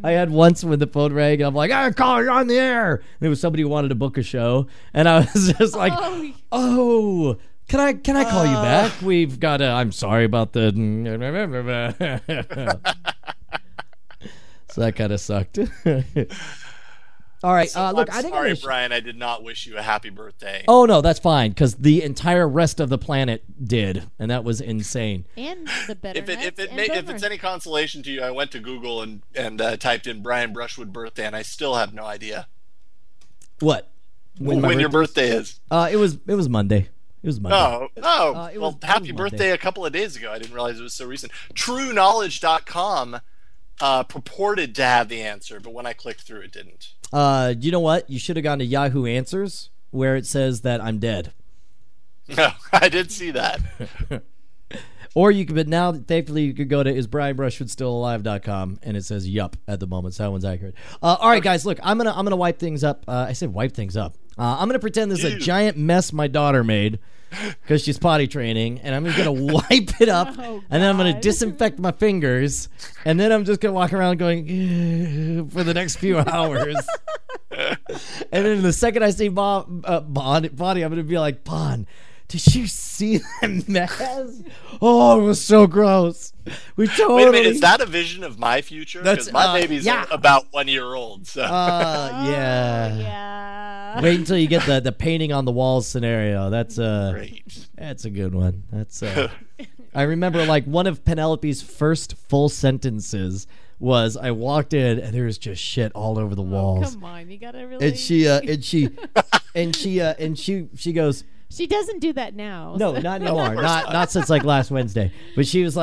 I had once when the phone rang and I'm like, I call you on the air. And it was somebody who wanted to book a show, and I was just like, oh, can I call you back? We've got I'm sorry about the so that kind of sucked. All right, look, I'm sorry, Brian. I did not wish you a happy birthday. Oh no, that's fine because the entire rest of the planet did, and that was insane. And the better. If it's any consolation to you, I went to Google and typed in Brian Brushwood birthday, and I still have no idea what when your birthday is. It was Monday. It was Monday. Well, happy birthday a couple of days ago. I didn't realize it was so recent. TrueKnowledge.com purported to have the answer, but when I clicked through, it didn't. You know what? You should have gone to Yahoo Answers where it says that I'm dead. No, I did see that. Or you could, but now thankfully you could go to isbrianbrushwoodstillalive.com and it says yup at the moment. So that one's accurate. All right, guys, look, I'm gonna wipe things up. I said wipe things up. I'm gonna pretend this is a giant mess my daughter made because she's potty training, and I'm just gonna wipe it up, and then I'm gonna disinfect my fingers, and then I'm just gonna walk around going for the next few hours. And then the second I see Bonnie, I'm gonna be like, Bon, did you see that mess? Oh, it was so gross. We totally. Wait a minute, is that a vision of my future? Because my baby's about 1 year old. So. Yeah. Wait until you get the painting on the walls scenario. That's great. That's a good one. That's. I remember like one of Penelope's first full sentences was, I walked in and there was just shit all over the walls. Come on, you gotta really. And she goes. She doesn't do that now. No, not anymore. not since like last Wednesday. But she was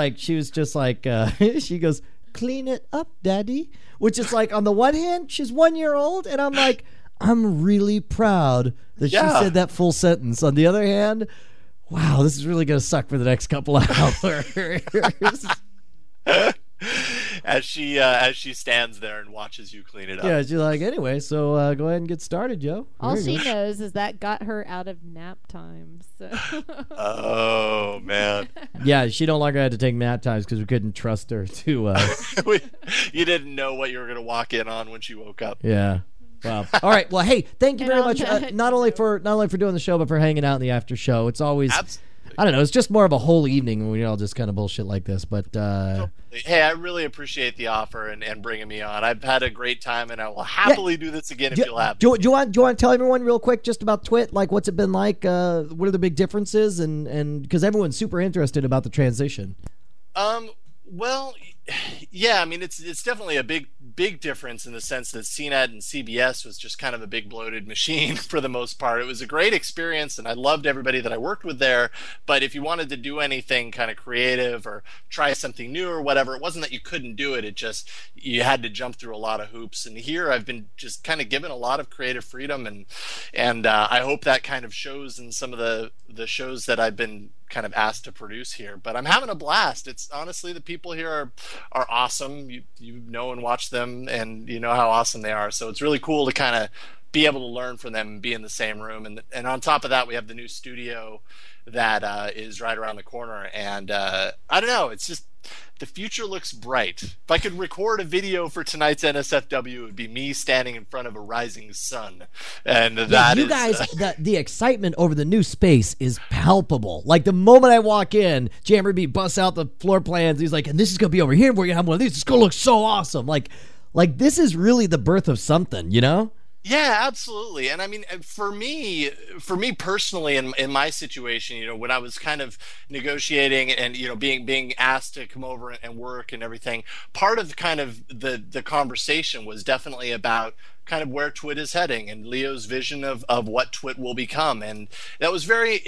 just like, she goes, clean it up, Daddy. Which is like, on the one hand, she's 1 year old, and I'm like, I'm really proud that she said that full sentence. On the other hand, wow, this is really gonna suck for the next couple of hours. As she stands there and watches you clean it up. Yeah, she's like, anyway, so go ahead and get started, Joe. All she knows is that got her out of nap time. So. Oh man. Yeah, she no longer had to take nap times because we couldn't trust her to. You didn't know what you were gonna walk in on when she woke up. Yeah. Wow. All right. Well, hey, thank you very much. Not only for doing the show, but for hanging out in the after show. It's always. I don't know. It's just more of a whole evening when we all just kind of bullshit like this. But hey, I really appreciate the offer and bringing me on. I've had a great time, and I will happily do this again if you'll have me. Do you want to tell everyone real quick just about Twit? Like, what's it been like? What are the big differences? And because everyone's super interested about the transition. Well, yeah, I mean, it's definitely a big difference in the sense that CNET and CBS was just kind of a big bloated machine for the most part. It was a great experience, and I loved everybody that I worked with there. But if you wanted to do anything kind of creative or try something new or whatever, it wasn't that you couldn't do it. It just, you had to jump through a lot of hoops. And here I've been just kind of given a lot of creative freedom, and I hope that kind of shows in some of the shows that I've been kind of asked to produce here. But I'm having a blast. It's honestly, the people here are awesome. You know and watch them, and you know how awesome they are. So it's really cool to kind of be able to learn from them and be in the same room. And on top of that, we have the new studio that is right around the corner. And I don't know, it's just, the future looks bright. If I could record a video for tonight's NSFW, it would be me standing in front of a rising sun. And that you guys, the excitement over the new space is palpable. Like, the moment I walk in, Jammer B busts out the floor plans. He's like, and this is going to be over here. We're going to have one of these. It's going to look so awesome. Like this is really the birth of something, you know? Yeah, absolutely. And I mean, for me personally, in my situation, you know, when I was kind of negotiating and, you know, being asked to come over and work and everything, part of kind of the conversation was definitely about kind of where Twit is heading and Leo's vision of what Twit will become. And that was very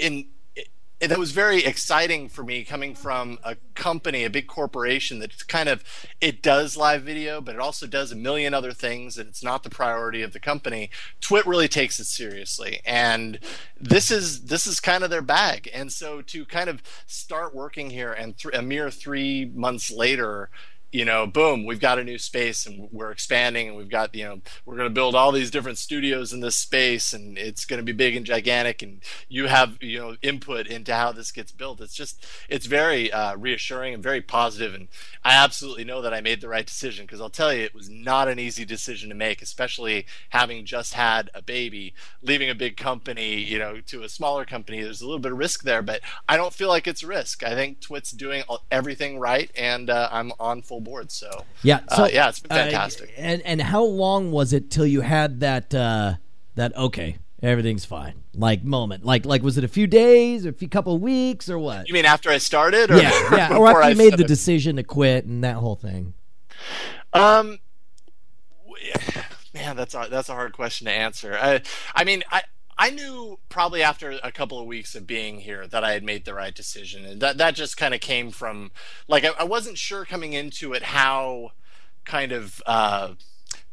exciting for me, coming from a company, a big corporation that's kind of, it does live video, but it also does a million other things, and it's not the priority of the company. Twit really takes it seriously, and this is kind of their bag. And so to kind of start working here, and a mere 3 months later, you know, boom, we've got a new space and we're expanding, and we've got, you know, we're going to build all these different studios in this space, and it's going to be big and gigantic, and you have, you know, input into how this gets built. It's very reassuring and very positive, and I absolutely know that I made the right decision, because I'll tell you, it was not an easy decision to make, especially having just had a baby, leaving a big company, you know, to a smaller company. There's a little bit of risk there, but I don't feel like it's a risk. I think Twit's doing everything right, and I'm on full board. So yeah, it's been fantastic. And how long was it till you had that okay, everything's fine, like, moment? Like was it a few days, or a couple of weeks, or what? You mean after I started, or yeah, or after you made the decision to quit and that whole thing? Man, that's a hard question to answer. I mean, I knew probably after a couple of weeks of being here that I had made the right decision, and that just kind of came from, like, I wasn't sure coming into it how kind of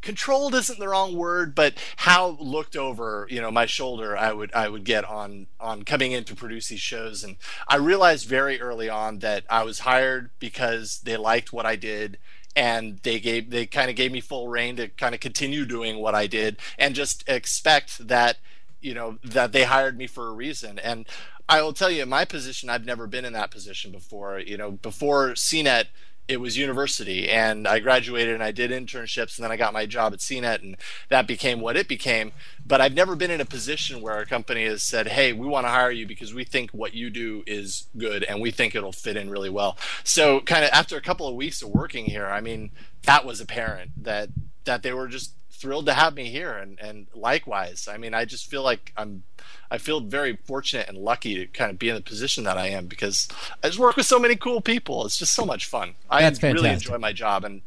controlled isn't the wrong word, but how looked over, you know, my shoulder I would get on coming in to produce these shows. And I realized very early on that I was hired because they liked what I did, and they kind of gave me full reign to kind of continue doing what I did, and just expect that, you know, that they hired me for a reason. And I will tell you, in my position, I've never been in that position before. You know, before CNET, it was university, and I graduated and I did internships, and then I got my job at CNET, and that became what it became. But I've never been in a position where a company has said, hey, we want to hire you because we think what you do is good and we think it'll fit in really well. So kind of after a couple of weeks of working here, I mean, that was apparent that they were just thrilled to have me here, and likewise. I mean, I just feel like I feel very fortunate and lucky to kind of be in the position that I am, because I just work with so many cool people. It's just so much fun. That's fantastic. Really enjoy my job, and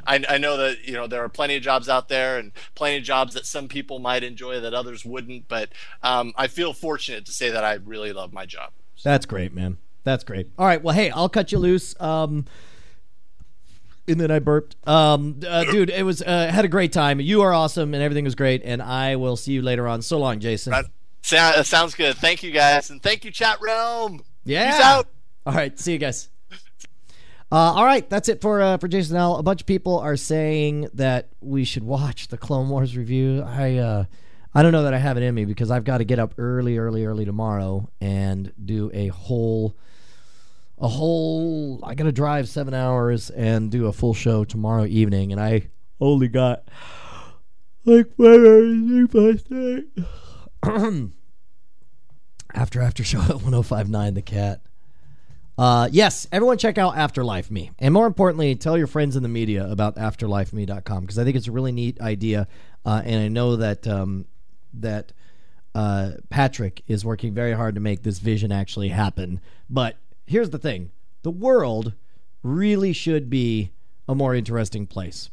I know that, you know, there are plenty of jobs out there, and plenty of jobs that some people might enjoy that others wouldn't, but I feel fortunate to say that I really love my job. That's great, man. That's great. All right, well, hey, I'll cut you loose. And then I burped. Dude, it was had a great time. You are awesome, and everything was great, and I will see you later on. So long, Jason. Sounds good. Thank you, guys, and thank you, Chat Realm. Yeah. Peace out. All right, see you guys. All right, that's it for Jason L. A bunch of people are saying that we should watch the Clone Wars review. I don't know that I have it in me, because I've got to get up early tomorrow and do a whole I gotta drive 7 hours and do a full show tomorrow evening, and I only got like 5 hours sleep last night. Aftershow at 1059 The Cat. Yes, everyone check out Afterlife Me. And more importantly, tell your friends in the media about afterlifeme.com, because I think it's a really neat idea. And I know that Patrick is working very hard to make this vision actually happen. But here's the thing. The world really should be a more interesting place.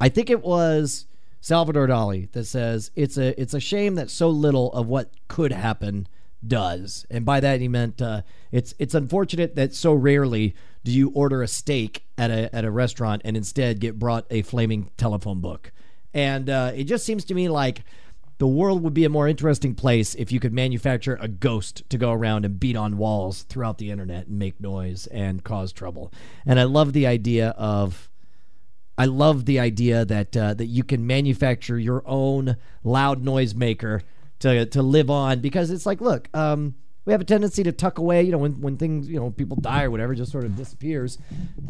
I think it was Salvador Dali that says it's a shame that so little of what could happen does. And by that he meant it's unfortunate that so rarely do you order a steak at a restaurant and instead get brought a flaming telephone book. And it just seems to me like the world would be a more interesting place if you could manufacture a ghost to go around and beat on walls throughout the internet and make noise and cause trouble. And I love the idea that you can manufacture your own loud noise maker to live on, because it's like, look, we have a tendency to tuck away, when things, people die or whatever, just sort of disappears.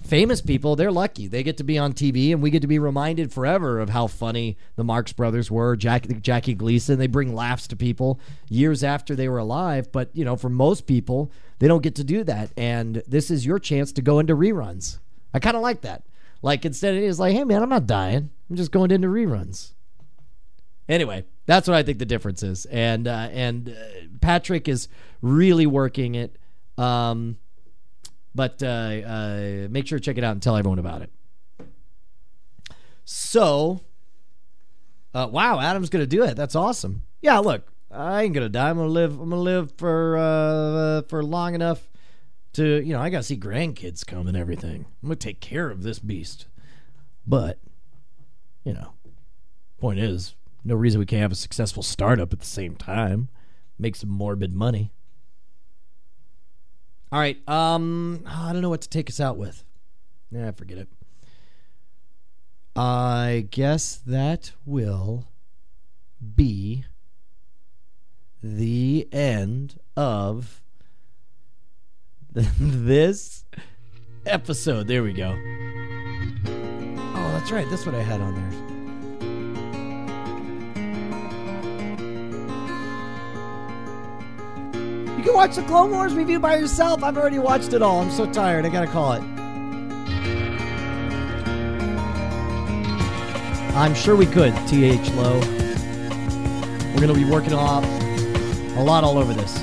Famous people, they're lucky. They get to be on TV, and we get to be reminded forever of how funny the Marx Brothers were, Jackie Gleason. They bring laughs to people years after they were alive, but, for most people, they don't get to do that, and this is your chance to go into reruns. I kind of like that. Like, instead it is like, hey, man, I'm not dying. I'm just going into reruns. Anyway, that's what I think the difference is. And Patrick is really working it. But make sure to check it out and tell everyone about it. So, wow, Adam's going to do it. That's awesome. Yeah, look, I ain't going to die. I'm going to live for long enough to, I got to see grandkids come and everything. I'm going to take care of this beast. But, point is, no reason we can't have a successful startup at the same time. Make some morbid money. All right. I don't know what to take us out with. Forget it. I guess that will be the end of this episode. There we go. Oh, that's right. That's what I had on there. You can watch the Clone Wars review by yourself. I've already watched it all. I'm so tired. I gotta call it. I'm sure we could, T.H. Lowe. We're gonna be working a lot all over this.